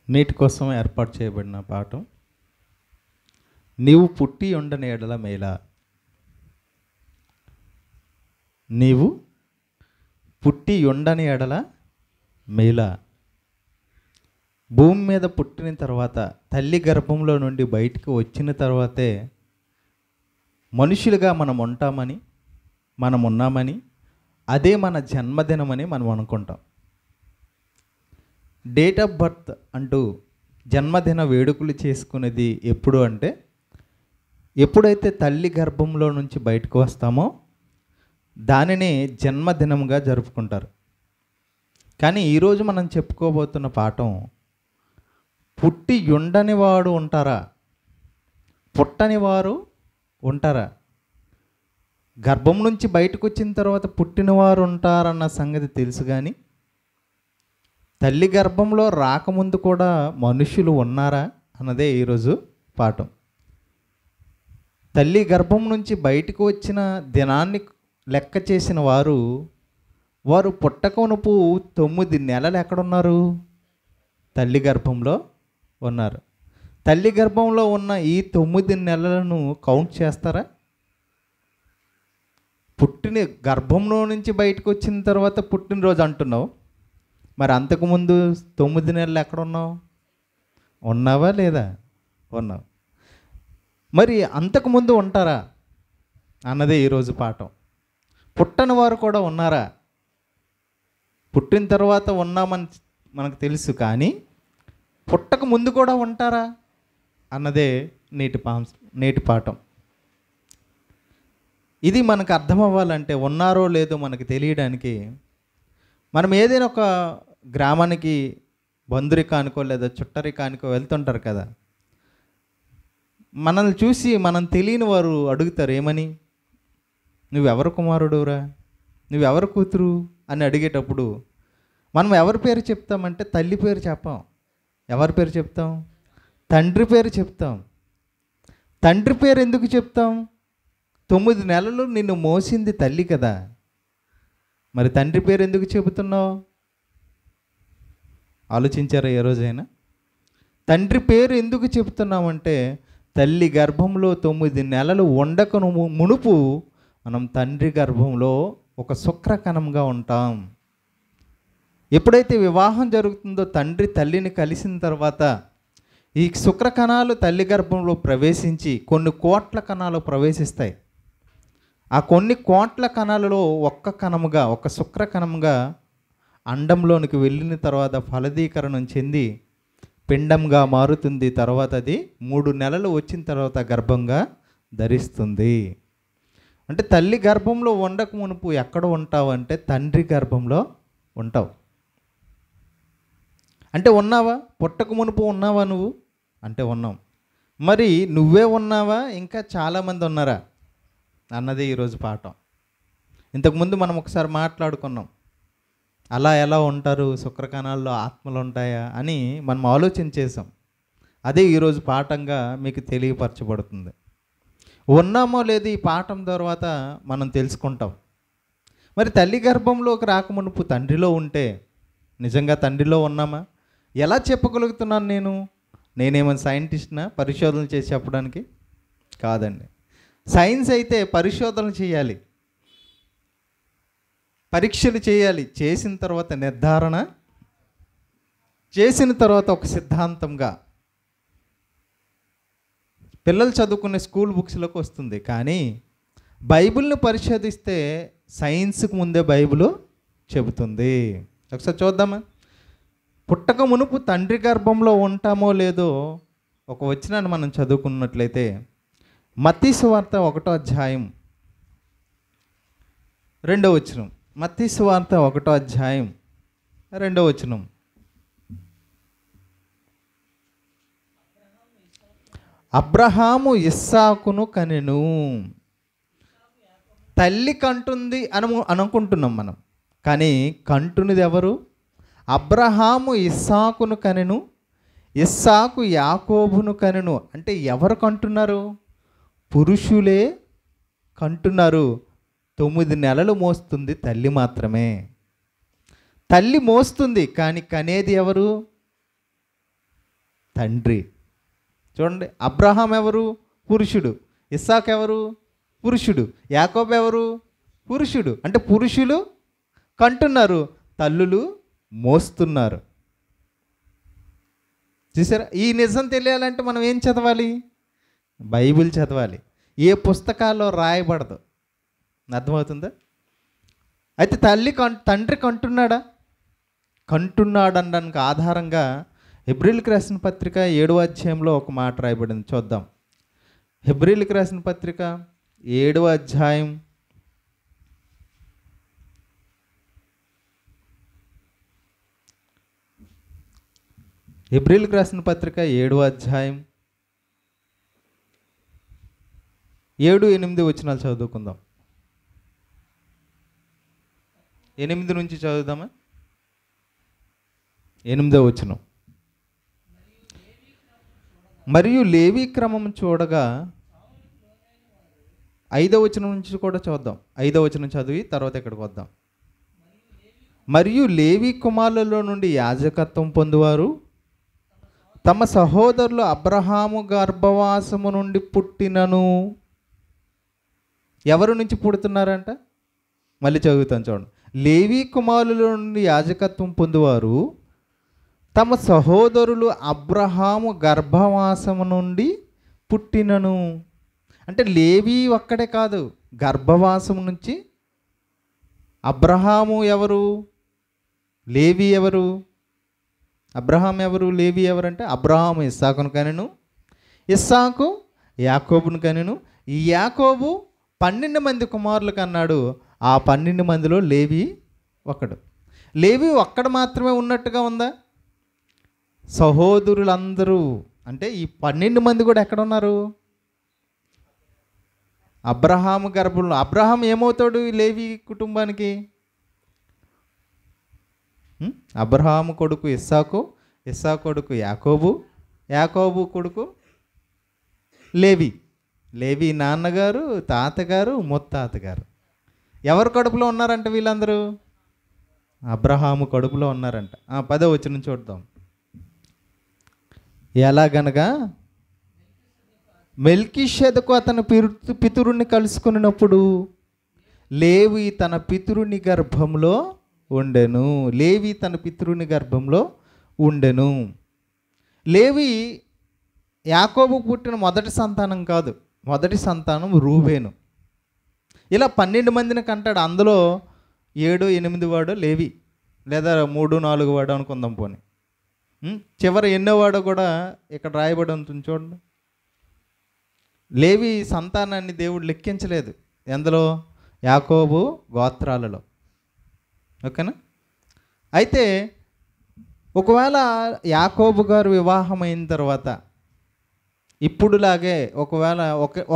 నీటి కోసం ఏర్పాటు చేయబడిన పాఠం, నీవు పుట్టి ఉండని ఎడల మేలా. నీవు పుట్టి ఉండని ఎడల మేలా. భూమి మీద పుట్టిన తర్వాత, తల్లి గర్భంలో నుండి బయటికి వచ్చిన తర్వాతే మనుషులుగా మనం ఉంటామని, మనం ఉన్నామని, అదే మన జన్మదినమని మనం అనుకుంటాం. డేట్ ఆఫ్ బర్త్ అంటూ జన్మదిన వేడుకలు చేసుకునేది ఎప్పుడు అంటే, ఎప్పుడైతే తల్లి గర్భంలో నుంచి బయటకు వస్తామో దానిని జన్మదినంగా జరుపుకుంటారు. కానీ ఈరోజు మనం చెప్పుకోబోతున్న పాఠం, పుట్టి ఉండని వాడు ఉంటారా, పుట్టని వారు ఉంటారా? గర్భం నుంచి బయటకు వచ్చిన తర్వాత పుట్టినవారు ఉంటారన్న సంగతి తెలుసు, కానీ తల్లి గర్భంలో రాకముందు కూడా మనుషులు ఉన్నారా అన్నదే ఈరోజు పాఠం. తల్లి గర్భం నుంచి బయటకు వచ్చిన దినాన్ని లెక్క చేసిన వారు పుట్టకమునుపు 9 నెలలు ఎక్కడున్నారు? తల్లి గర్భంలో ఉన్నారు. తల్లి గర్భంలో ఉన్న ఈ 9 నెలలను కౌంట్ చేస్తారా? పుట్టిన గర్భంలో నుంచి బయటకు వచ్చిన తర్వాత పుట్టినరోజు అంటున్నావు, మరి అంతకుముందు 9 నెలలు ఎక్కడున్నావు? ఉన్నావా లేదా? ఉన్నావు. మరి అంతకుముందు ఉంటారా అన్నదే ఈరోజు పాఠం. పుట్టని వారు కూడా ఉన్నారా? పుట్టిన తర్వాత ఉన్నామని మనకు తెలుసు, కానీ పుట్టక ముందు కూడా ఉంటారా అన్నదే నేటి పాఠం. ఇది మనకు అర్థం అవ్వాలంటే, ఉన్నారో లేదో మనకు తెలియడానికి మనం ఏదైనా ఒక గ్రామానికి బంధురికానికో లేదా చుట్టరికానికో వెళ్తుంటారు కదా. మనల్ని చూసి మనం తెలియని వారు అడుగుతారు, ఏమని? నువ్వెవరు కుమారుడురా, నువ్వెవరు కూతురు అని అడిగేటప్పుడు మనం ఎవరి పేరు చెప్తామంటే తల్లి పేరు చెప్పాం. ఎవరి పేరు చెప్తాం? తండ్రి పేరు చెప్తాం. తండ్రి పేరు ఎందుకు చెప్తాం? 9 నెలలు నిన్ను మోసింది తల్లి కదా. మరి తండ్రి పేరు ఎందుకు చెబుతున్నావు? ఆలోచించారా ఏ రోజైనా? తండ్రి పేరు ఎందుకు చెబుతున్నామంటే, తల్లి గర్భంలో 9 నెలలు ఉండకను మునుపు మనం తండ్రి గర్భంలో ఒక శుక్రకణంగా ఉంటాం. ఎప్పుడైతే వివాహం జరుగుతుందో తండ్రి తల్లిని కలిసిన తర్వాత ఈ శుక్రకణాలు తల్లి గర్భంలో ప్రవేశించి కొన్ని కోట్ల కణాలు ప్రవేశిస్తాయి. ఆ కొన్ని కోట్ల కణాలలో ఒక్క కణముగా, ఒక శుక్రకణముగా అండంలోనికి వెళ్ళిన తర్వాత ఫలదీకరణం చెంది పిండంగా మారుతుంది. తర్వాత అది 3 నెలలు వచ్చిన తర్వాత గర్భంగా ధరిస్తుంది. అంటే తల్లి గర్భంలో ఉండక మునుపు ఎక్కడ ఉంటావు అంటే తండ్రి గర్భంలో ఉంటావు. అంటే ఉన్నావా? పుట్టక మునుపు ఉన్నావా నువ్వు అంటే ఉన్నాం. మరి నువ్వే ఉన్నావా, ఇంకా చాలామంది ఉన్నారా అన్నది ఈరోజు పాఠం. ఇంతకుముందు మనం ఒకసారి మాట్లాడుకున్నాం, అలా ఎలా ఉంటారు, శుక్రకణాల్లో ఆత్మలు ఉంటాయా అని మనం ఆలోచన చేసాం. అదే ఈరోజు పాఠంగా మీకు తెలియపరచబడుతుంది. ఉన్నామో లేదు ఈ పాఠం తర్వాత మనం తెలుసుకుంటాం. మరి తల్లి గర్భంలోకి రాకమునుపు తండ్రిలో ఉంటే నిజంగా తండ్రిలో ఉన్నామా? ఎలా చెప్పగలుగుతున్నాను? నేనేమైనా సైంటిస్ట్నా పరిశోధనలు చేసి చెప్పడానికి? కాదండి. సైన్స్ అయితే పరిశోధనలు చేయాలి, పరీక్షలు చేయాలి, చేసిన తర్వాత నిర్ధారణ చేసిన తర్వాత ఒక సిద్ధాంతంగా పిల్లలు చదువుకునే స్కూల్ బుక్స్లోకి వస్తుంది. కానీ బైబిల్ని పరిశోధిస్తే సైన్స్కి ముందే బైబిల్ చెబుతుంది. ఒకసారి చూద్దామా? పుట్టక మునుపు తండ్రి గర్భంలో ఉంటామో లేదో ఒక వచనాన్ని మనం చదువుకున్నట్లయితే, మత్తయి సువార్త 1వ అధ్యాయం 2వ వచనం. మత్తయి సువార్త 1వ అధ్యాయం 2వ వచనం. అబ్రహాము ఇస్సాకును కనెను. తల్లి కంటుంది అనుకుంటున్నాం మనం, కానీ కంటున్నది ఎవరు? అబ్రహాము ఇస్సాకును కనెను, ఇస్సాకు యాకోబును కనెను. అంటే ఎవరు కంటున్నారు? పురుషులే కంటున్నారు. 9 నెలలు మోస్తుంది తల్లి మాత్రమే. తల్లి మోస్తుంది, కానీ కనేది ఎవరు? తండ్రి. చూడండి, అబ్రహాం ఎవరు? పురుషుడు. ఇస్సాకు ఎవరు? పురుషుడు. యాకోబు ఎవరు? పురుషుడు. అంటే పురుషులు కంటున్నారు, తల్లులు మోస్తున్నారు. చూసారా? ఈ నిజం తెలియాలంటే మనం ఏం చదవాలి? బైబిల్ చదవాలి. ఏ పుస్తకాల్లో రాయబడదు. అర్థమవుతుందా? అయితే తండ్రి కంటున్నాడా? కంటున్నాడనడానికి ఆధారంగా హెబ్రీయులకు రాసిన పత్రిక 7వ అధ్యాయంలో ఒక మాట రాయబడింది, చూద్దాం. హెబ్రీయులకు రాసిన పత్రిక 7వ అధ్యాయం 7వ అధ్యాయం 7-8 వచనాలు చదువుకుందాం. 8 నుంచి చదువుదామా? 8వ వచనం. మరియు లేవీ క్రమం చూడగా, 5వ వచనం నుంచి కూడా చూద్దాం. 5వ వచనం చదివి తర్వాత ఇక్కడికి వద్దాం. మరియు లేవీ కుమారులలో నుండి యాజకత్వం పొందువారు తమ సహోదరులు అబ్రహాము గర్భవాసము నుండి పుట్టినను. ఎవరి నుంచి పుడుతున్నారంట? మళ్ళీ చదువుతాను చూడండి. లేవీ కుమారుల నుండి యాజకత్వం పొందువారు తమ సహోదరులు అబ్రహాము గర్భవాసము నుండి పుట్టినను. అంటే లేవీ ఒక్కడే కాదు, గర్భవాసము నుంచి. అబ్రహాము ఎవరు? లేవీ ఎవరు? అబ్రహాం ఎవరు? లేవీ ఎవరంటే అబ్రహాము ఇస్సాకును కనెను, ఇస్సాకు యాకోబును కనెను, ఈ యాకోబు 12 మంది కుమారులు కన్నాడు. ఆ 12 మందిలో లేవీ ఒకడు. లేవీ ఒక్కడు మాత్రమే ఉన్నట్టుగా ఉందా? సహోదరులందరూ అంటే ఈ 12 మంది కూడా ఎక్కడ ఉన్నారు? అబ్రహాము గర్భంలో. అబ్రహాం ఏమవుతాడు లేవీ కుటుంబానికి? అబ్రహాము కొడుకు ఇస్సాకు, ఇస్సాకు కొడుకు యాకోబు, యాకోబు కొడుకు లేవి. లేవి నాన్నగారు, తాతగారు, ముత్తాతగారు. ఎవరు కడుపులో ఉన్నారంట వీళ్ళందరూ? అబ్రహాము కడుపులో ఉన్నారంట. 10వ వచనం చూద్దాం. ఎలాగనగా మెల్కీషెదకు అతని పితరుణ్ణి కలుసుకున్నప్పుడు లేవి తన పితరుని గర్భంలో ఉండెను. లేవి తన పితరుని గర్భంలో ఉండెను. లేవి యాకోబు పుట్టిన మొదటి సంతానం కాదు, మొదటి సంతానం రూబేను. ఇలా 12 మందిని కంటాడు. అందులో 7-8 వాడు లేవి, లేదా 3-4 వాడు అనుకుందాం పోనీ. చివరి 8వ వాడు కూడా ఇక్కడ రాయబడి ఉంటుంది చూడండి. లేవి సంతానాన్ని దేవుడు లెక్కించలేదు. ఎందులో? యాకోబు గోత్రాలలో. ఓకేనా? అయితే ఒకవేళ యాకోబు గారు వివాహం అయిన తర్వాత ఇప్పుడులాగే ఒకవేళ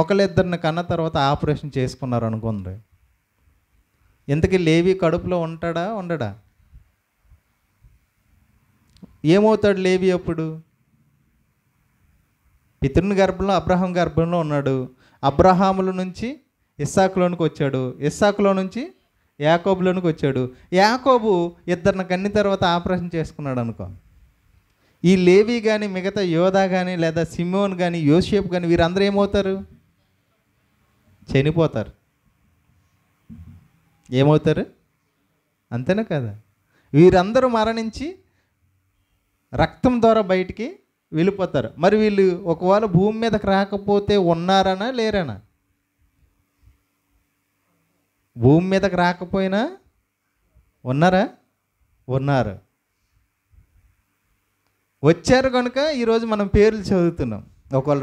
ఒకళ్ళిద్దరిని కన్న తర్వాత ఆపరేషన్ చేసుకున్నారు అనుకోండి, ఇంతకీ లేవి కడుపులో ఉంటాడా ఉండడా? ఏమవుతాడు లేవి అప్పుడు? పితరుని గర్భంలో అబ్రహాం గర్భంలో ఉన్నాడు. అబ్రహాముల నుంచి ఇస్సాకులోనికి వచ్చాడు, ఇస్సాకులో నుంచి యాకోబులోనికి వచ్చాడు. యాకోబు ఇద్దరిని కన్ని తర్వాత ఆపరేషన్ చేసుకున్నాడు అనుకో. ఈ లేవి కానీ, మిగతా యోధా కానీ, లేదా సిమోన్ కానీ, యోసేపు కానీ వీరందరూ ఏమవుతారు? చనిపోతారు. ఏమవుతారు? అంతేనా కదా? వీరందరూ మరణించి రక్తం ద్వారా బయటికి వెళ్ళిపోతారు. మరి వీళ్ళు ఒకవేళ భూమి మీదకి రాకపోతే ఉన్నారనా లేరనా? భూమి మీదకి రాకపోయినా ఉన్నారా? ఉన్నారు. వచ్చారు కనుక ఈరోజు మనం పేర్లు చదువుతున్నాం. ఒకవేళ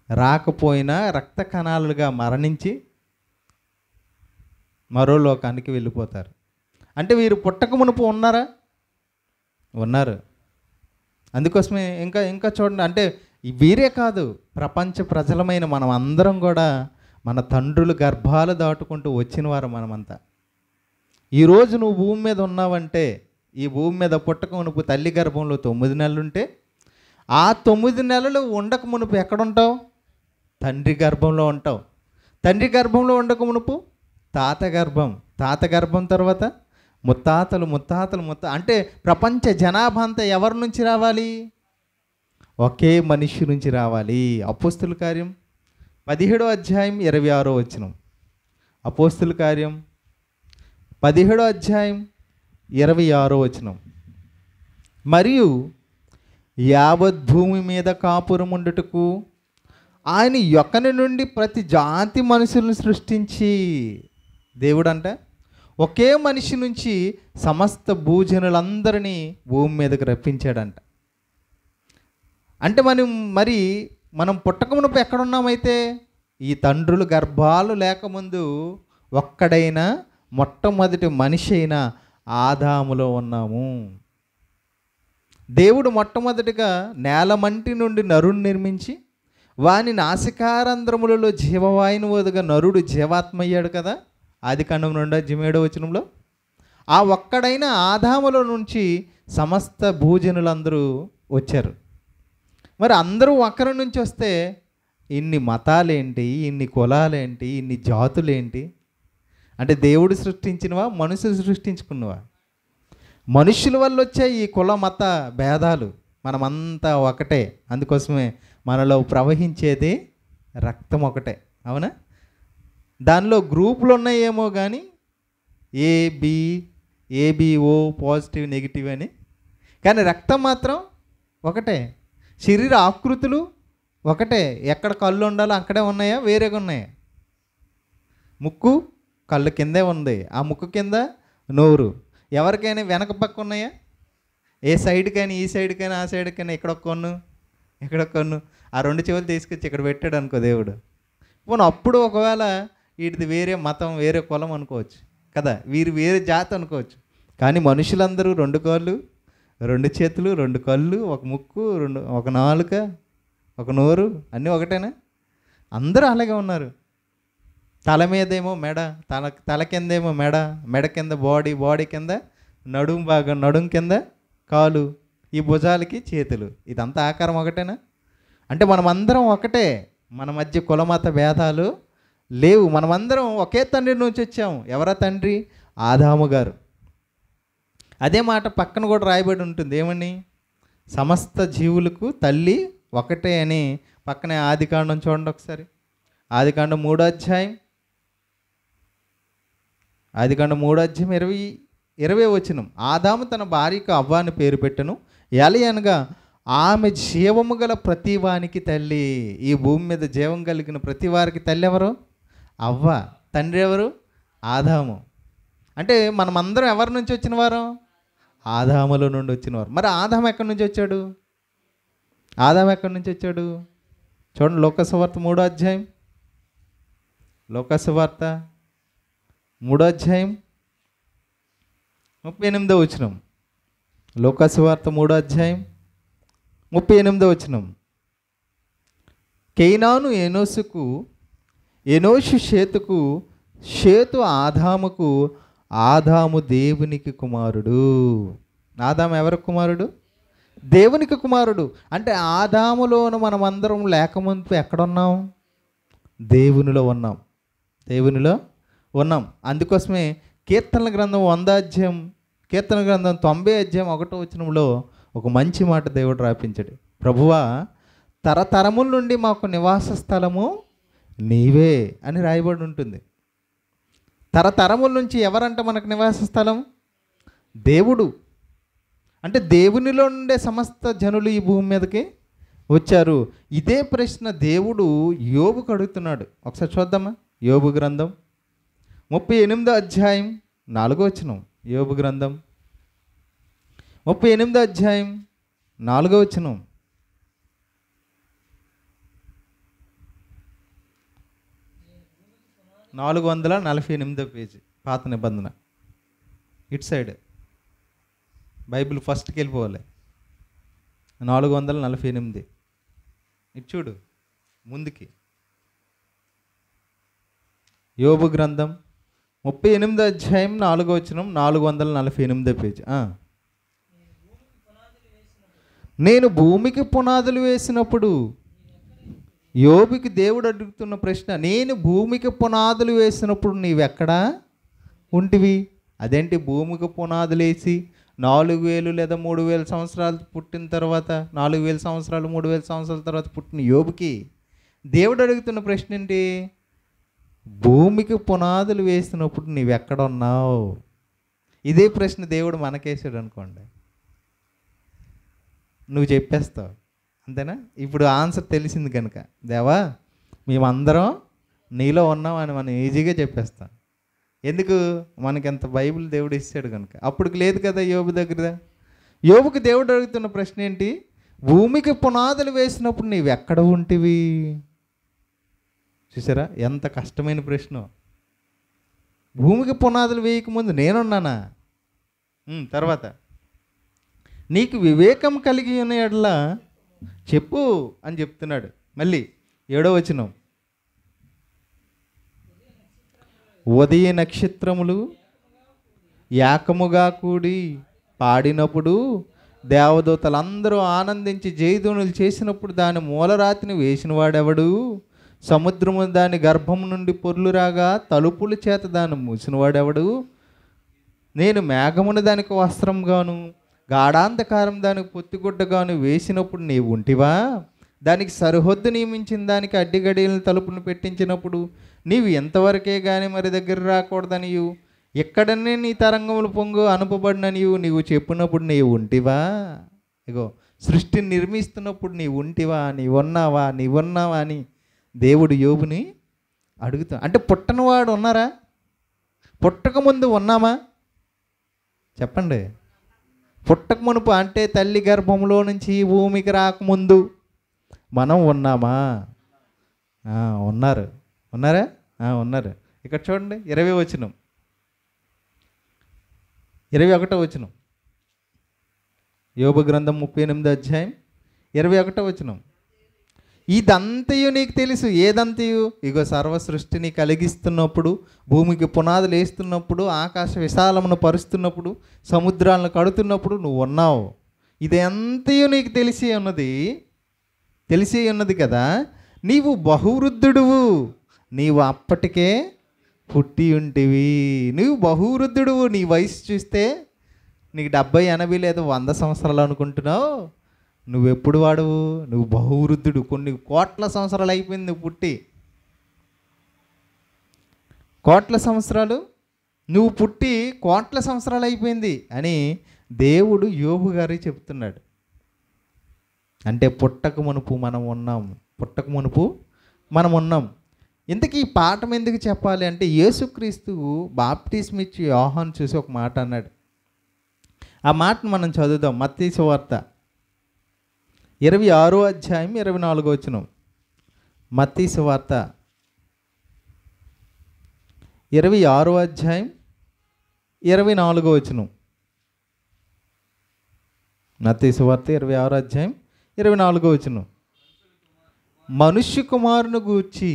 రాకపోయినా రక్త కణాలుగా మరణించి మరో లోకానికి వెళ్ళిపోతారు. అంటే వీరు పుట్టక మునుపు ఉన్నారా? ఉన్నారు. అందుకోసమే ఇంకా చూడండి, అంటే వీరే కాదు, ప్రపంచ ప్రజలమైన మనం అందరం కూడా మన తండ్రులు గర్భాలు దాటుకుంటూ వచ్చిన వారు మనమంతా. ఈరోజు నువ్వు భూమి మీద ఉన్నావంటే, ఈ భూమి మీద పుట్టక మునుపు తల్లి గర్భంలో 9 నెలలు ఉంటే, ఆ 9 నెలలు ఉండక మునుపు ఎక్కడుంటావు? తండ్రి గర్భంలో ఉంటావు. తండ్రి గర్భంలో ఉండక మునుపు తాత గర్భం, తాత గర్భం తర్వాత ముత్తాతలు అంటే ప్రపంచ జనాభా అంతా ఎవరి నుంచి రావాలి? ఒకే మనిషి నుంచి రావాలి. అపోస్తుల కార్యం 17వ అధ్యాయం 26వ వచనం. అపోస్తుల కార్యం 17వ అధ్యాయం 26వ వచనం. మరియు యావత్ భూమి మీద కాపురం ఉండుటకు ఆయన యొక్కని నుండి ప్రతి జాతి మనుషులను సృష్టించి, దేవుడు అంట ఒకే మనిషి నుంచి సమస్త భూజనులందరినీ భూమి మీదకి రప్పించాడంట. అంటే మనం పుట్టకమునపు ఎక్కడున్నామైతే? ఈ తండ్రులు గర్భాలు లేకముందు ఒక్కడైనా మొట్టమొదటి మనిషి అయిన ఆదాములో ఉన్నాము. దేవుడు మొట్టమొదటిగా నేలమంటి నుండి నరుని నిర్మించి వాని నాసికారంధ్రములలో జీవవాయుని వదుగా నరుడు జీవాత్మ అయ్యాడు కదా, ఆదికాండం 2:7 వచనంలో. ఆ ఒక్కడైన ఆదాములో నుంచి సమస్త భూజనులందరూ వచ్చారు. మరి అందరూ ఒక్కరి నుంచి వస్తే ఇన్ని మతాలేంటి, ఇన్ని కులాలేంటి, ఇన్ని జాతులేంటి? అంటే దేవుడు సృష్టించినవా, మనుషులు సృష్టించుకున్నవా? మనుషుల వల్ల వచ్చే ఈ కుల మత భేదాలు. మనమంతా ఒకటే, అందుకోసమే మనలో ప్రవహించేది రక్తం ఒకటే, అవునా? దానిలో గ్రూపులు ఉన్నాయేమో కానీ ఏబిఓ పాజిటివ్ నెగిటివ్ అని, కానీ రక్తం మాత్రం ఒకటే. శరీర ఆకృతులు ఒకటే. ఎక్కడ కళ్ళు ఉండాలో అక్కడే ఉన్నాయా, వేరేగా ఉన్నాయా? ముక్కు కళ్ళు కిందే ఉంది, ఆ ముక్కు కింద నోరు. ఎవరికైనా వెనక పక్క ఉన్నాయా? ఏ సైడ్కైనా, ఈ సైడ్కైనా, ఆ సైడ్కైనా, ఇక్కడ ఒక కన్ను, ఇక్కడ ఒక కన్ను. ఆ రెండు చెవులు తీసుకొచ్చి ఇక్కడ పెట్టాడు అనుకో దేవుడు. పోనీ అప్పుడు ఒకవేళ వీటిది వేరే మతం, వేరే కులం అనుకోవచ్చు కదా, వీరు వేరే జాతి అనుకోవచ్చు. కానీ మనుషులందరూ 2 కాళ్ళు, 2 చేతులు, 2 కళ్ళు, ఒక ముక్కు, ఒక నాలుక, ఒక నోరు, అన్నీ ఒకటేనా? అందరూ అలాగే ఉన్నారు. తల మీదేమో మెడ, తల కిందేమో మెడ కింద బాడీ కింద నడుము భాగం, నడుము కింద కాలు, ఈ భుజాలకి చేతులు, ఇదంతా ఆకారం ఒకటేనా? అంటే మనమందరం ఒకటే, మన మధ్య కులమత భేదాలు లేవు. మనమందరం ఒకే తండ్రి నుంచి వచ్చాము. ఎవరా తండ్రి? ఆదాము గారు. అదే మాట పక్కన కూడా రాయబడి ఉంటుంది, ఏమని? సమస్త జీవులకు తల్లి ఒకటే అని. పక్కనే ఆదికాండం చూడండి ఒకసారి. ఆదికాండం 3వ అధ్యాయం 20వ వచనం. ఆదాము తన భార్యకు అవ్వ అని పేరు పెట్టెను, ఎలయనగా ఆమె జీవము గల ప్రతి వానికి తల్లి. ఈ భూమి మీద జీవం కలిగిన ప్రతి వారికి తల్లి ఎవరు? అవ్వ. తండ్రి ఎవరు? ఆదాము. అంటే మనమందరం ఎవరి నుంచి వచ్చిన వారు? ఆదాములో నుండి వచ్చినవారు. మరి ఆదాము ఎక్కడి నుంచి వచ్చాడు? చూడండి, లోకసువార్త 3వ అధ్యాయం. లోకసువార్త 3వ అధ్యాయం 38వ వచనం. లోకసువార్త 3వ అధ్యాయం 38వ వచనం. కేయినాను ఎనోషుకు, ఎనోషు షేతుకు, షేతు ఆదాముకు, ఆదాము దేవునికి కుమారుడు. ఆదాము ఎవరి కుమారుడు? దేవునికి కుమారుడు. అంటే ఆదాములోను మనమందరం లేకముందు ఎక్కడున్నాం? దేవునిలో ఉన్నాం. అందుకోసమే కీర్తనల గ్రంథం 90 అధ్యాయం 1వ వచనంలో ఒక మంచి మాట దేవుడు రాపించాడు. ప్రభువా, తరతరముల నుండి మాకు నివాస స్థలము నీవే అని రాయబడి ఉంటుంది. తరతరముల నుంచి ఎవరంట మనకు నివాస స్థలం? దేవుడు. అంటే దేవునిలో ఉండే సమస్త జనులు ఈ భూమి మీదకి వచ్చారు. ఇదే ప్రశ్న దేవుడు యోబుకు అడుగుతున్నాడు. ఒకసారి చూద్దామా? యోబు గ్రంథం 38వ అధ్యాయం 4వ వచనం. యోబు గ్రంథం 38వ అధ్యాయం 4వ వచనం. 448వ పేజీ, పాత నిబంధన. ఇటు సైడ్ బైబిల్ ఫస్ట్కి వెళ్ళిపోవాలి. 448. ఇటు చూడు ముందుకి. యోబు గ్రంథం 38వ అధ్యాయం 4వ వచనం, 448వ పేజీ. నేను భూమికి పునాదులు వేసినప్పుడు, యోబుకి దేవుడు అడుగుతున్న ప్రశ్న, నేను భూమికి పునాదులు వేసినప్పుడు నీవెక్కడా ఉంటివి అదేంటి భూమికి పునాదులేసి 4000 లేదా 3000 సంవత్సరాలు పుట్టిన తర్వాత 4000 సంవత్సరాలు 3000 సంవత్సరాల తర్వాత పుట్టిన యోబుకి దేవుడు అడుగుతున్న ప్రశ్న ఏంటి? భూమికి పునాదులు వేసినప్పుడు నీవెక్కడున్నావు? ఇదే ప్రశ్న దేవుడు మనకేసాడు అనుకోండి, నువ్వు చెప్పేస్తావు, అంతేనా? ఇప్పుడు ఆన్సర్ తెలిసింది కనుక, దేవా మేమందరం నీలో ఉన్నాం అని మనం ఈజీగా చెప్పేస్తాం. ఎందుకు? మనకింత బైబిల్ దేవుడు ఇస్తాడు కనుక. అప్పటికి లేదు కదా యోబు దగ్గర. యోబుకి దేవుడు అడుగుతున్న ప్రశ్న ఏంటి? భూమికి పునాదులు వేసినప్పుడు నీవెక్కడ ఉంటివి? చూసారా ఎంత కష్టమైన ప్రశ్న. భూమికి పునాదులు వేయకముందు నేనున్నానా? తర్వాత నీకు వివేకం కలిగి ఉన్న యెడల చెప్పు అని చెప్తున్నాడు. మళ్ళీ 7వ వచనం, ఉదయ నక్షత్రములు ఏకముగా కూడి పాడినప్పుడు దేవదూతలందరూ ఆనందించి జయధ్వనులు చేసినప్పుడు దాని మూలరాతిని వేసిన వాడెవడు? సముద్రము దాని గర్భం నుండి పొర్లు రాగా తలుపుల చేత దాన్ని మూసినవాడెవడు? నేను మేఘమును దానికి వస్త్రంగాను గాఢాంధకారం దానికి పొత్తిగుడ్డగాను వేసినప్పుడు నీవు ఉంటివా? దానికి సరిహద్దు నియమించిన దానికి అడ్డిగడియలను తలుపును పెట్టించినప్పుడు నీవు ఎంతవరకే కానీ మరి దగ్గర రాకూడదనియు ఎక్కడనే నీ తరంగములు పొంగు అనుపబడిననియు నీవు చెప్పినప్పుడు నీవు ఉంటివా? ఇగో సృష్టిని నిర్మిస్తున్నప్పుడు నీవు ఉంటివా, నీవున్నావా అని దేవుడు యోబుని అడుగుతా. అంటే పుట్టనవాడు ఉన్నారా? పుట్టకముందు ఉన్నామా? చెప్పండి. పుట్టక మునుపు అంటే తల్లి గర్భంలో నుంచి భూమికి రాకముందు మనం ఉన్నామా? ఉన్నారా? ఉన్నారు. ఇక్కడ చూడండి 20వ వచనం, 21వ వచనం, యోబు గ్రంథం 38వ అధ్యాయం 21వ వచనం. ఇదంతయు నీకు తెలుసు. ఏదంతయు? ఇగో సర్వ సృష్టిని కలిగిస్తున్నప్పుడు, భూమికి పునాదులు వేస్తున్నప్పుడు, ఆకాశ విశాలమును పరుస్తున్నప్పుడు, సముద్రాలను కడుతున్నప్పుడు నువ్వు ఉన్నావు. ఇదంతయు నీకు తెలిసి ఉన్నది కదా. నీవు బహువృద్ధుడువు, నీవు అప్పటికే పుట్టి ఉంటివి. నువ్వు బహువృద్ధుడువు. నీ వయసు చూస్తే నీకు 70, 80 లేదా 100 సంవత్సరాలు అనుకుంటున్నావు. నువ్వెప్పుడు వాడవు? నువ్వు బహువృద్ధుడు. కొన్ని కోట్ల సంవత్సరాలు అయిపోయింది నువ్వు పుట్టి. నువ్వు పుట్టి కోట్ల సంవత్సరాలు అయిపోయింది అని దేవుడు యోబు గారు చెప్తున్నాడు. అంటే పుట్టక మునుపు మనం ఉన్నాం. ఇంతకీ ఈ పాఠం ఎందుకు చెప్పాలి అంటే, యేసుక్రీస్తు బాప్టిస్మ ఇచ్చి యోహాను చూసి ఒక మాట అన్నాడు. ఆ మాటను మనం చదువుదాం. మత్తయి సువార్త 26వ అధ్యాయం 24వ వచనం. మత్తయి సువార్త 26వ అధ్యాయం 24వ వచనం. మత్తయి సువార్త 26వ అధ్యాయం 24వ వచనం. మనుష్య కుమారుని గూర్చి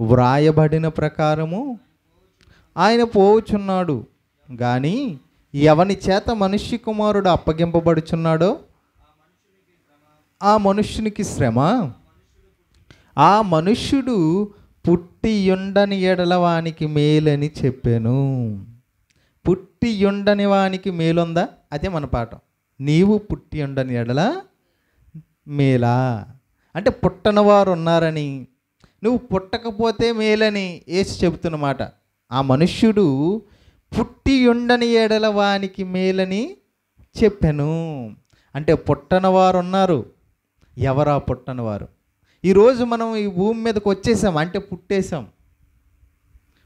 వ్రాయబడిన ప్రకారము ఆయన పోవుచున్నాడు, కానీ ఎవని చేత మనుష్య కుమారుడు అప్పగింపబడుచున్నాడో ఆ మనుష్యునికి శ్రమ. ఆ మనుష్యుడు పుట్టి ఉండని ఎడల వానికి మేలని చెప్పాను. పుట్టి ఉండని వానికి మేలుందా? అదే మన పాఠం. నీవు పుట్టి ఉండని ఎడల మేలా అంటే పుట్టని వారు ఉన్నారని, నువ్వు పుట్టకపోతే మేలని యేసు చెబుతున్నమాట. ఆ మనుష్యుడు పుట్టి ఉండని ఎడల వానికి మేలని చెప్పాను. అంటే పుట్టని వారు ఉన్నారు. ఎవరా పుట్టని వారు? ఈరోజు మనం ఈ భూమి మీదకి వచ్చేసాం అంటే పుట్టేశాం.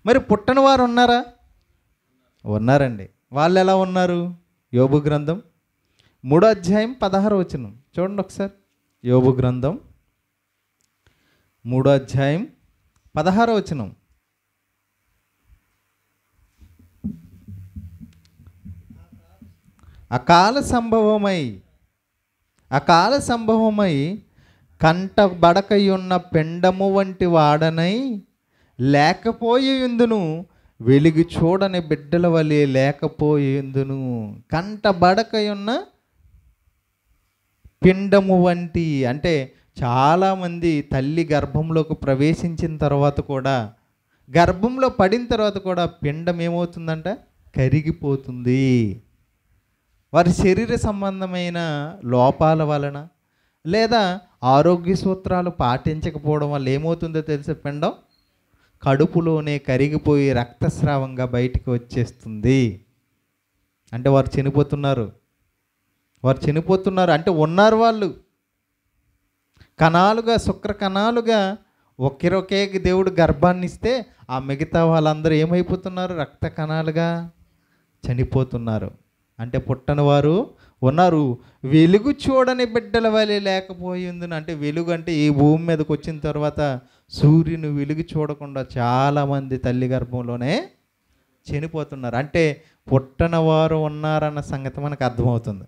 మరి పుట్టని వారు ఉన్నారా? ఉన్నారండి. వాళ్ళు ఎలా ఉన్నారు? యోబు గ్రంథం 3వ అధ్యాయం 16వ వచనం చూడండి ఒకసారి. యోబు గ్రంథం 3వ అధ్యాయం 16వ వచనం. అకాల సంభవమై కంట బడకయున్న పెండము వంటి వాడనై లేకపోయేందును, వెలుగు చూడని బిడ్డల వలె లేకపోయేందును. కంట బడకయున్న పిండము వంటి అంటే చాలామంది తల్లి గర్భంలోకి ప్రవేశించిన తర్వాత కూడా, గర్భంలో పడిన తర్వాత కూడా పిండం ఏమవుతుందంట? కరిగిపోతుంది. వారి శరీర సంబంధమైన లోపాల వలన లేదా ఆరోగ్య సూత్రాలు పాటించకపోవడం వల్ల ఏమవుతుందో తెలిసే పిండం కడుపులోనే కరిగిపోయి రక్తస్రావంగా బయటికి వచ్చేస్తుంది. అంటే వారు చనిపోతున్నారు అంటే ఉన్నారు వాళ్ళు కణాలుగా, శుక్ర కణాలుగా. ఒకే దేవుడు గర్భాన్ని ఇస్తే ఆ మిగతా వాళ్ళందరూ ఏమైపోతున్నారు? రక్త కణాలుగా చనిపోతున్నారు. అంటే పుట్టని వారు ఉన్నారు. వెలుగు చూడని బిడ్డల వలె లేకపోయింది. అంటే వెలుగు అంటే ఈ భూమి మీదకి వచ్చిన తర్వాత సూర్యుని వెలుగు చూడకుండా చాలామంది తల్లి గర్భంలోనే చనిపోతున్నారు. అంటే పుట్టని వారు ఉన్నారన్న సంగతి మనకు అర్థమవుతుంది.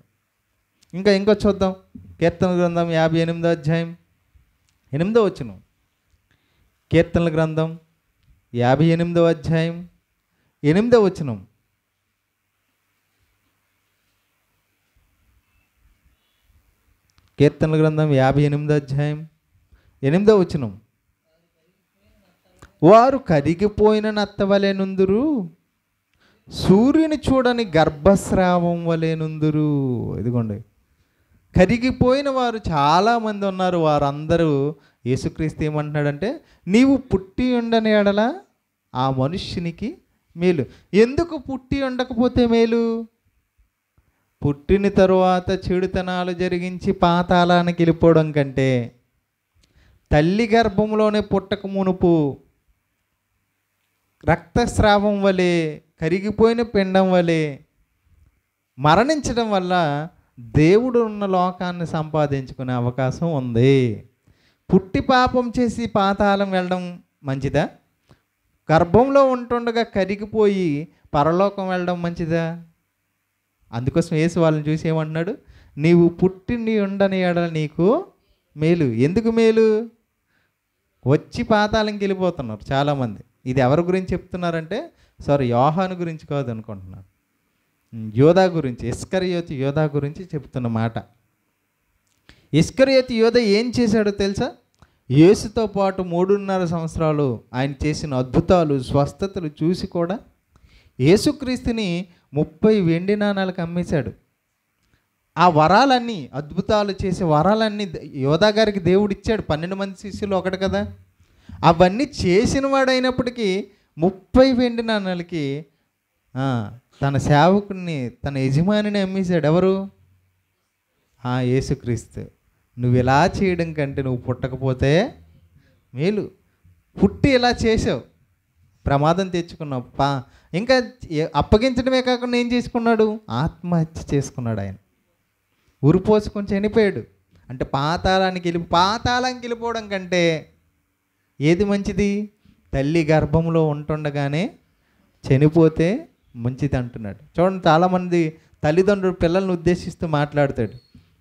ఇంకో చూద్దాం. కీర్తన గ్రంథం 58వ అధ్యాయం 8వ వచనం. కీర్తనల గ్రంథం 58వ అధ్యాయం 8వ వచనం. కీర్తనల గ్రంథం 58వ అధ్యాయం 8వ వచనం. వారు కరిగిపోయిన నత్తవలే నుందురు, సూర్యుని చూడని గర్భస్రావం వలె నుందురు. ఇదిగోండి, కరిగిపోయిన వారు చాలామంది ఉన్నారు. వారందరూ యేసుక్రీస్తు ఏమంటున్నాడంటే, నీవు పుట్టి ఉండని ఎడల ఆ మనుష్యునికి మేలు. ఎందుకు పుట్టి ఉండకపోతే మేలు? పుట్టిన తరువాత చెడుతనాలు జరిగించి పాతాళానికి వెళ్ళిపోవడం కంటే తల్లి గర్భంలోనే పుట్టక మునుపు రక్తస్రావం వలె, కరిగిపోయిన పిండం వలె మరణించడం వల్ల దేవుడు ఉన్న లోకాన్ని సంపాదించుకునే అవకాశం ఉంది. పుట్టి పాపం చేసి పాతాళం వెళ్ళడం మంచిదా? గర్భంలో ఉంటుండగా కరిగిపోయి పరలోకం వెళ్ళడం మంచిదా? అందుకోసం యేసు వాళ్ళని చూసి ఏమంటున్నాడు? నీవు పుట్టి ఉండని ఎడల నీకు మేలు. ఎందుకు మేలు? వచ్చి పాతాళంకి వెళ్ళిపోతున్నారు చాలామంది. ఇది ఎవరి గురించి చెప్తున్నారంటే, యోహాను గురించి కాదు అనుకుంటున్నారు, యోధా గురించి, ఇస్కరియోతు యోధా గురించి చెప్తున్న మాట. ఇస్కరియోతు యోధా ఏం చేశాడో తెలుసా? యేసుతో పాటు 3.5 సంవత్సరాలు ఆయన చేసిన అద్భుతాలు, స్వస్థతలు చూసి కూడా యేసుక్రీస్తుని 30 వెండి నాణాలకు అమ్మేశాడు. ఆ వరాలన్నీ, అద్భుతాలు చేసే వరాలన్నీ యోధా గారికి దేవుడు ఇచ్చాడు. 12 మంది శిష్యులు ఒకటి కదా. అవన్నీ చేసిన వాడైనప్పటికీ 30 వెండి నాణాలకి తన సేవకుని, తన యజమానిని అమ్మేశాడు. ఎవరు? యేసుక్రీస్తు. నువ్వు ఇలా చేయడం కంటే నువ్వు పుట్టకపోతే మేలు. పుట్టి ఇలా చేసావు, ప్రమాదం తెచ్చుకున్నావు. ఇంకా అప్పగించడమే కాకుండా ఏం చేసుకున్నాడు? ఆత్మహత్య చేసుకున్నాడు. ఆయన ఉరిపోసుకొని చనిపోయాడు. అంటే పాతాళానికి వెళ్ళిపోవడం కంటే ఏది మంచిది? తల్లి గర్భంలో ఉంటుండగానే చనిపోతే మంచిది అంటున్నాడు. చూడండి, చాలామంది తల్లిదండ్రులు పిల్లల్ని ఉద్దేశిస్తూ మాట్లాడతాడు.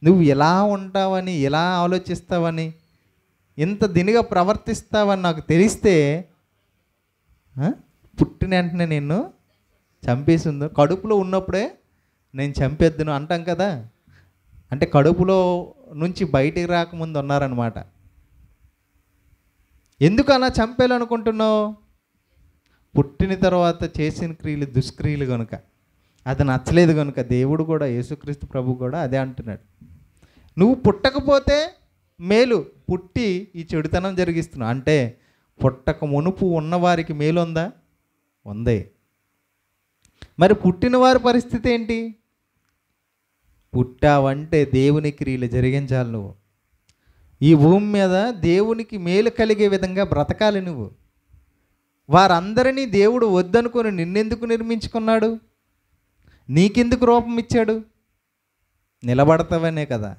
నువ్వు ఎలా ఉంటావని, ఎలా ఆలోచిస్తావని, ఇంత దినిగా ప్రవర్తిస్తావని నాకు తెలిస్తే పుట్టిన వెంటనే నిన్ను చంపేసిందో, కడుపులో ఉన్నప్పుడే నేను చంపేద్దును అంటాం కదా. అంటే కడుపులో నుంచి బయటికి రాకముందు ఉన్నారనమాట. ఎందుకు అలా చంపేయాలనుకుంటున్నావు? పుట్టిన తర్వాత చేసిన క్రియలు దుష్క్రియలు కనుక, అది నచ్చలేదు కనుక. దేవుడు కూడా, యేసుక్రీస్తు ప్రభు కూడా అదే అంటున్నాడు. నువ్వు పుట్టకపోతే మేలు, పుట్టి ఈ చెడుతనం జరిగిస్తున్నావు. అంటే పుట్టక మునుపు ఉన్నవారికి మేలు ఉందా? ఉంది. మరి పుట్టిన వారి పరిస్థితి ఏంటి? పుట్టావంటే దేవుని క్రియలు జరిగించాలి. నువ్వు ఈ భూమి మీద దేవునికి మేలు కలిగే విధంగా బ్రతకాలి. నువ్వు వారందరినీ దేవుడు వద్దనుకొని నిన్నెందుకు నిర్మించుకున్నాడు? నీకెందుకు రూపం ఇచ్చాడు? నిలబడతావనే కదా.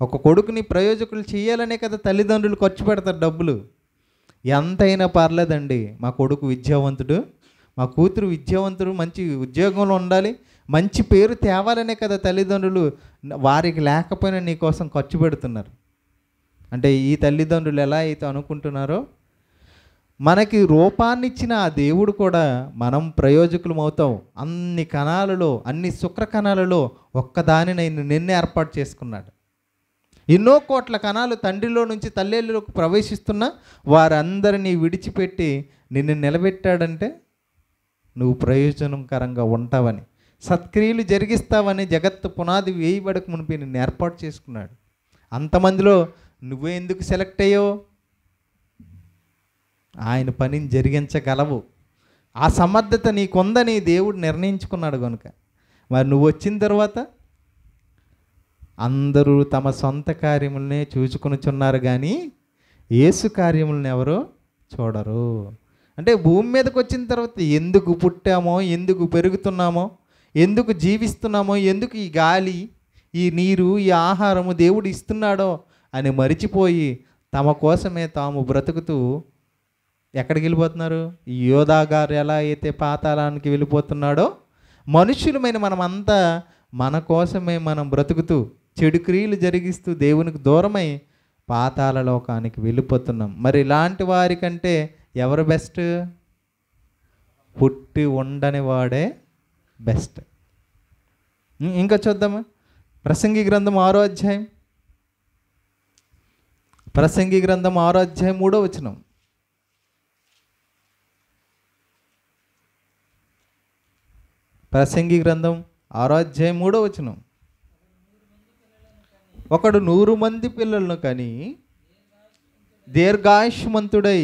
ఒక కొడుకుని ప్రయోజకులు చేయాలనే కదా తల్లిదండ్రులు ఖర్చు పెడతారు డబ్బులు. ఎంతైనా పర్లేదండి, మా కొడుకు విద్యావంతుడు, మా కూతురు విద్యావంతుడు, మంచి ఉద్యోగంలో ఉండాలి, మంచి పేరు తేవాలనే కదా తల్లిదండ్రులు వారికి లేకపోయినా నీ కోసం ఖర్చు పెడుతున్నారు. అంటే ఈ తల్లిదండ్రులు ఎలా అయితే అనుకుంటున్నారో, మనకి రూపాన్ని ఇచ్చిన ఆ దేవుడు కూడా మనం ప్రయోజకులం అవుతాం. అన్ని కణాలలో, అన్ని శుక్ర కణాలలో ఒక్కదానిని నిన్నే ఏర్పాటు చేసుకున్నాడు. ఎన్నో కోట్ల కణాలు తండ్రిలో నుంచి తల్లిలోకి ప్రవేశిస్తున్నా వారందరినీ విడిచిపెట్టి నిన్ను నిలబెట్టాడంటే నువ్వు ప్రయోజనకరంగా ఉంటావని, సత్క్రియలు జరిగిస్తావని జగత్తు పునాది వేయబడక మునిపి నిన్ను ఏర్పాటు చేసుకున్నాడు. అంతమందిలో నువ్వే ఎందుకు సెలెక్ట్ అయ్యావు? ఆయన పనిని జరిగించగలవు, ఆ సమర్థత నీకుందని దేవుడు నిర్ణయించుకున్నాడు కనుక. మరి నువ్వు వచ్చిన తర్వాత అందరూ తమ సొంత కార్యములనే చూచుకొనుచున్నారు కానీ యేసు కార్యములను ఎవరో చూడరు. అంటే భూమి మీదకి వచ్చిన తర్వాత ఎందుకు పుట్టామో, ఎందుకు పెరుగుతున్నామో, ఎందుకు జీవిస్తున్నామో, ఎందుకు ఈ గాలి, ఈ నీరు, ఈ ఆహారము దేవుడు ఇస్తున్నాడో అని మరిచిపోయి తమ కోసమే తాము బ్రతుకుతూ ఎక్కడికి వెళ్ళిపోతున్నారు? ఈ యోధా గారు ఎలా అయితే పాతాళానికి వెళ్ళిపోతున్నాడో, మనుష్యులమైన మనమంతా మన కోసమే మనం బ్రతుకుతూ చెడు క్రియలు జరిగిస్తూ దేవునికి దూరమై పాతాళ లోకానికి వెళ్ళిపోతున్నాం. మరి ఇలాంటి వారికంటే ఎవరు బెస్ట్? పుట్టి ఉండని వాడే బెస్ట్. ఇంకా చూద్దామా? ప్రసంగి గ్రంథం 6వ అధ్యాయం, ప్రసంగి గ్రంథం 6వ అధ్యాయం 3వ వచనం. ప్రసంగి గ్రంథం 6వ అధ్యాయం 3వ వచనం. ఒకడు 100 మంది పిల్లలను కని దీర్ఘాయుష్మంతుడై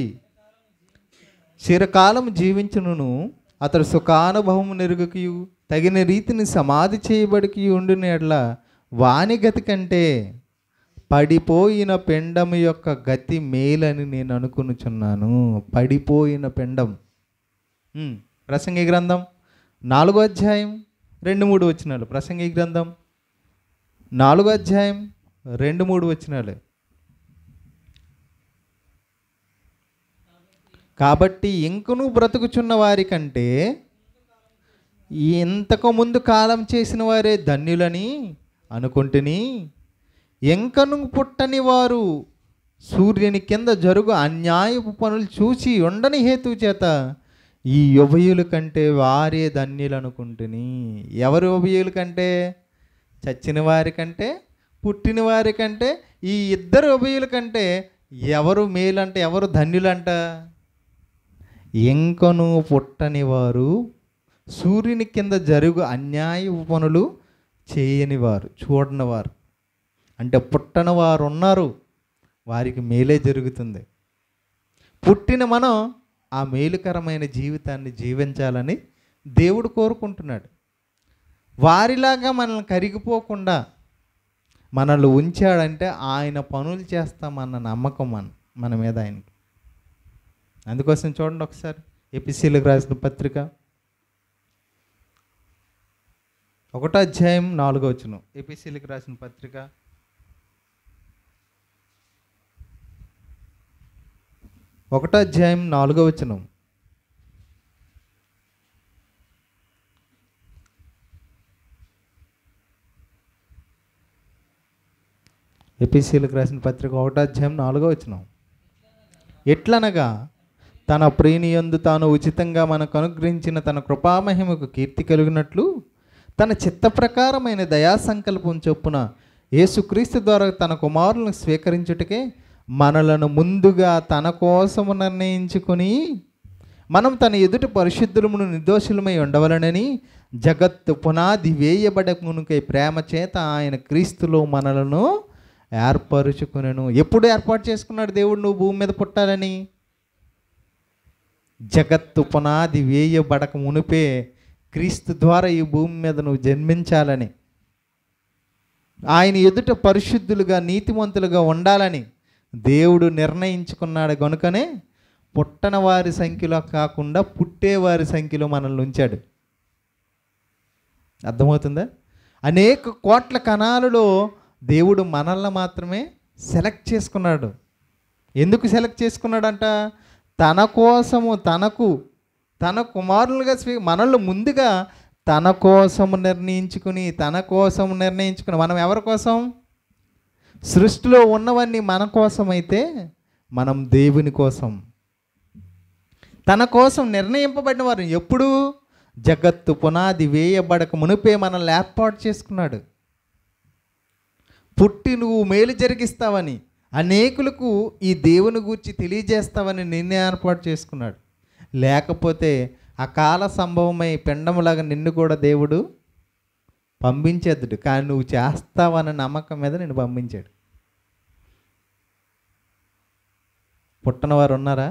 చిరకాలం జీవించును, అతడు సుఖానుభవము నెరుగుకియు తగిన రీతిని సమాధి చేయబడికి ఉండిన ఎడ్ల వాని గతి కంటే పడిపోయిన పిండము యొక్క గతి మేలని నేను అనుకునుచున్నాను. పడిపోయిన పిండం. ప్రసంగి గ్రంథం 4వ అధ్యాయం 2-3 వచనాలు. ప్రసంగి గ్రంథం 4వ అధ్యాయం 2-3 వచనాలు. కాబట్టి ఇంకను బ్రతుకుచున్న వారి కంటే ఇంతకు ముందు కాలం చేసిన వారే ధన్యులని అనుకుంటుని, ఇంకను పుట్టని వారు సూర్యుని కింద జరుగు అన్యాయపు పనులు చూసి ఉండని హేతు చేత ఈ ఉభయుల కంటే వారే ధన్యులు అనుకుంటుని. ఎవరు ఉభయుల కంటే? చచ్చిన వారి కంటే, పుట్టిన వారి కంటే, ఈ ఇద్దరు ఉభయుల కంటే ఎవరు మేలంటే, ఎవరు ధన్యులంట? ఇంకను పుట్టని వారు, సూర్యుని కింద జరుగు అన్యాయ పనులు చేయని వారు, చూడని వారు. అంటే పుట్టని వారు ఉన్నారు, వారికి మేలే జరుగుతుంది. పుట్టిన మనం ఆ మేలుకరమైన జీవితాన్ని జీవించాలని దేవుడు కోరుకుంటున్నాడు. వారిలాగా మనల్ని కరిగిపోకుండా మనల్ని ఉంచాడంటే ఆయన పనులు చేస్తామన్న నమ్మకం మన మీద ఆయనకి. అందుకోసం చూడండి ఒకసారి ఎపిసీలకు రాసిన పత్రిక 1వ అధ్యాయం 4వ వచనం. ఎపిసీలకు రాసిన పత్రిక 1వ అధ్యాయం 4వ వచనం. ఎపిసీలకు రాసిన పత్రిక 1వ అధ్యాయం 4వ వచనం. ఎట్లనగా తన ప్రియనియందు తాను ఉచితంగా మనకు అనుగ్రహించిన తన కృపామహిమకు కీర్తి కలిగినట్లు తన చిత్త ప్రకారమైన దయా సంకల్పం చొప్పున యేసుక్రీస్తు ద్వారా తన కుమారులను స్వీకరించుటకే మనలను ముందుగా తన కోసము నిర్ణయించుకొని మనం తన ఎదుట పరిశుద్ధులమును నిర్దోషులమై ఉండవలనని జగత్తు పునాది వేయబడమునకై ప్రేమ చేత ఆయన క్రీస్తులో మనలను ఏర్పరుచుకునను. ఎప్పుడు ఏర్పాటు చేసుకున్నాడు దేవుడు నువ్వు భూమి మీద పుట్టాలని? జగత్తు పునాది వేయబడక మునిపే క్రీస్తు ద్వారా ఈ భూమి మీద నువ్వు జన్మించాలని, ఆయన ఎదుట పరిశుద్ధులుగా నీతిమంతులుగా ఉండాలని దేవుడు నిర్ణయించుకున్నాడు. కనుకనే పుట్టన వారి సంఖ్యలో కాకుండా పుట్టేవారి సంఖ్యలో మనల్ని ఉంచాడు. అర్థమవుతుందా? అనేక కోట్ల కణాలలో దేవుడు మనల్ని మాత్రమే సెలెక్ట్ చేసుకున్నాడు. ఎందుకు సెలెక్ట్ చేసుకున్నాడంట? తన కోసము, తన కుమారులుగా మనల్ని ముందుగా తన కోసము నిర్ణయించుకుని మనం ఎవరి కోసం? సృష్టిలో ఉన్నవన్నీ మన కోసమైతే మనం దేవుని కోసం, తన కోసం నిర్ణయింపబడిన వారు ఎప్పుడు? జగత్తు పునాది వేయబడక మునిపే మనల్ని ఏర్పాటు చేసుకున్నాడు. పుట్టి నువ్వు మేలు జరిగిస్తావని, అనేకులకు ఈ దేవుని గూర్చి తెలియజేస్తావని నిన్నే ఏర్పాటు చేసుకున్నాడు. లేకపోతే అకాల సంభవమై పిండములాగా నిన్ను కూడా దేవుడు పంపించేద్దుడు, కానీ నువ్వు చేస్తావన్న నమ్మకం మీద నేను పంపించాడు. పుట్టని వారు ఉన్నారా?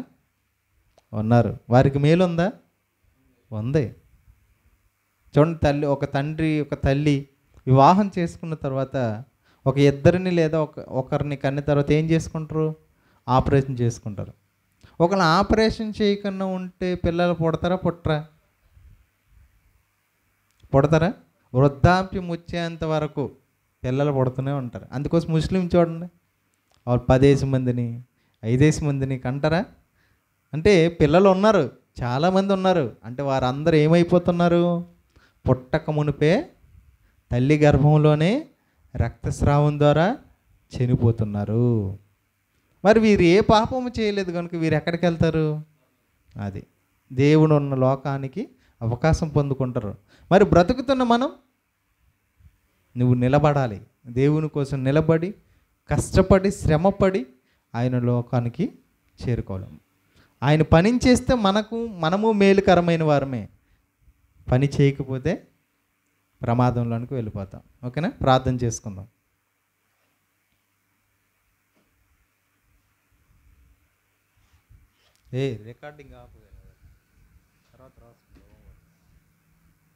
ఉన్నారు. వారికి మేలు ఉందా? ఉంది. చూడండి, ఒక తండ్రి ఒక తల్లి వివాహం చేసుకున్న తర్వాత ఒక ఇద్దరిని లేదా ఒకరిని కన్న తర్వాత ఏం చేసుకుంటారు? ఆపరేషన్ చేసుకుంటారు. ఒకవేళ ఆపరేషన్ చేయకుండా ఉంటే పిల్లలు పుడతారా? పుడతారా? వృద్ధాప్యం వచ్చేంత వరకు పిల్లలు పుడుతూనే ఉంటారు. అందుకోసం ముస్లిం చూడండి, వాళ్ళు 10 మందిని 5 మందిని కంటారా? అంటే పిల్లలు ఉన్నారు, చాలామంది ఉన్నారు. అంటే వారందరూ ఏమైపోతున్నారు? పుట్టక మునిపే తల్లి గర్భంలోనే రక్తస్రావం ద్వారా చనిపోతున్నారు. మరి వీరు ఏ పాపము చేయలేదు కనుక వీరు ఎక్కడికి వెళ్తారు? అది దేవుడు ఉన్న లోకానికి అవకాశం పొందుకుంటారు. మరి బ్రతుకుతున్న మనం, నువ్వు నిలబడాలి. దేవుని కోసం నిలబడి కష్టపడి శ్రమపడి ఆయన లోకానికి చేరుకోవాలి. ఆయన పని చేస్తే మనము మేలుకరమైన వారమే. పని చేయకపోతే ప్రమాదంలోనికి వెళ్ళిపోతాం. ఓకేనా? ప్రార్థన చేసుకుందాం. రికార్డింగ్ ఆపు. తర్వాత